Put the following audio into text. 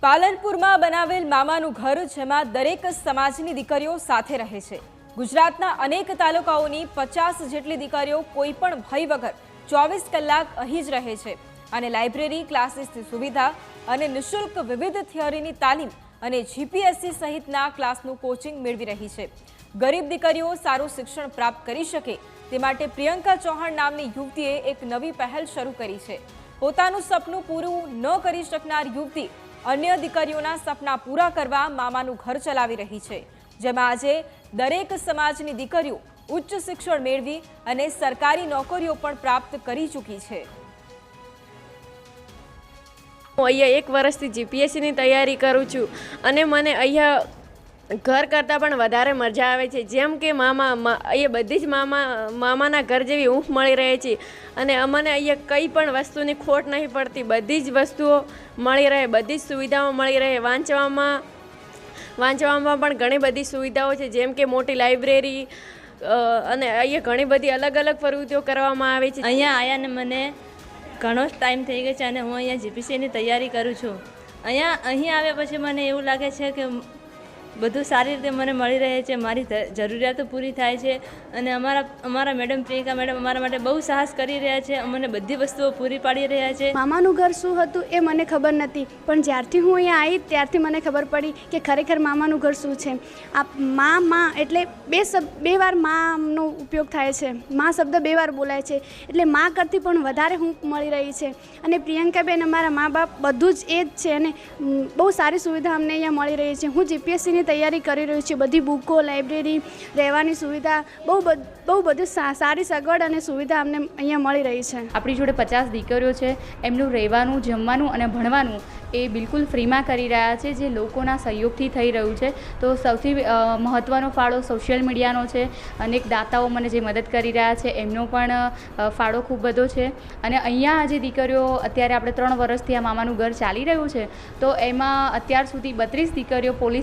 પાલનપુરમાં બનાવેલ મામાનું ઘર જેમાં દરેક સમાજની દીકરીઓ સાથે રહે છે। ગુજરાતના અનેક તાલુકાઓની 50 જેટલી દીકરીઓ કોઈ પણ ભય વગર 24 કલાક અહીં જ રહે છે અને લાઇબ્રેરી, ક્લાસીસની સુવિધા અને નિઃશુલ્ક વિવિધ થિયરીની તાલીમ અને જીપીએસસી સહિતના ક્લાસનું કોચિંગ મેળવી રહી છે। ગરીબ દીકરીઓ સારું શિક્ષણ પ્રાપ્ત કરી શકે તે માટે પ્રિયંકા ચૌહાણ નામની યુવતીએ એક નવી પહેલ શરૂ કરી છે। પોતાનું સપનું પૂરું ન કરી શકનાર યુવતી અન્ય દીકરીઓના સપના પૂરા કરવા મામાનું ઘર ચલાવી રહી છે, જેમાં આજે દરેક સમાજની દીકરીઓ ઉચ્ચ શિક્ષણ મેળવી અને સરકારી નોકરીઓ પણ પ્રાપ્ત કરી ચૂકી છે। હું અહીંયા 1 વર્ષથી જીપીએસસીની તૈયારી કરું છું અને મને અહીંયા ઘર કરતાં પણ વધારે મજા આવે છે। જેમ કે અહીંયા બધી જ મામાના ઘર જેવી ઊંઘ મળી રહે છે અને અમને અહીંયા કંઈ પણ વસ્તુની ખોટ નહીં પડતી। બધી જ વસ્તુઓ મળી રહે, બધી જ સુવિધાઓ મળી રહે। વાંચવામાં પણ ઘણી બધી સુવિધાઓ છે, જેમ કે મોટી લાઇબ્રેરી અને અહીંયા ઘણી બધી અલગ અલગ પ્રવૃત્તિઓ કરવામાં આવે છે। અહીંયા આવ્યાને મને ઘણો ટાઈમ થઈ ગયો છે અને હું અહીંયા જીપીએસસીની તૈયારી કરું છું। અહીં આવ્યા પછી મને એવું લાગે છે કે બધું સારી રીતે મને મળી રહે છે, મારી જરૂરિયાતો પૂરી થાય છે અને અમારા મેડમ પ્રિયંકા મેડમ અમારા માટે બહુ સાહસ કરી રહ્યા છે, અમને બધી વસ્તુઓ પૂરી પાડી રહ્યા છે। મામાનું ઘર શું હતું એ મને ખબર નથી, પણ જ્યારથી હું અહીંયા આવી ત્યારથી મને ખબર પડી કે ખરેખર મામાનું ઘર શું છે। આ માં એટલે બે વાર માનો ઉપયોગ થાય છે, મા શબ્દ 2 વાર બોલાય છે, એટલે મા કરતી પણ વધારે હું મળી રહી છે। અને પ્રિયંકાબેન અમારા મા બાપ બધું જ એ જ છે અને બહુ સારી સુવિધા અમને અહીંયા મળી રહી છે। હું જીપીએસસીની તૈયારી કરી રહ્યું છે, બધી બુકો, લાઇબ્રેરી, રહેવાની સુવિધા, બહુ બધી સારી સગવડ અને સુવિધા અમને અહીંયા મળી રહી છે। આપણી જોડે 50 દીકરીઓ છે, એમનું રહેવાનું, જમવાનું અને ભણવાનું એ બિલકુલ ફ્રીમાં કરી રહ્યા છે, જે લોકોના સહયોગથી થઈ રહ્યું છે। તો સૌથી મહત્ત્વનો ફાળો સોશિયલ મીડિયાનો છે। અનેક દાતાઓ મને જે મદદ કરી રહ્યા છે એમનો પણ ફાળો ખૂબ બધો છે। અને અહીંયા જે દીકરીઓ અત્યારે આપણે 3 વર્ષથી આ મામાનું ઘર ચાલી રહ્યું છે, તો એમાં અત્યાર સુધી 32 દીકરીઓ પોલીસ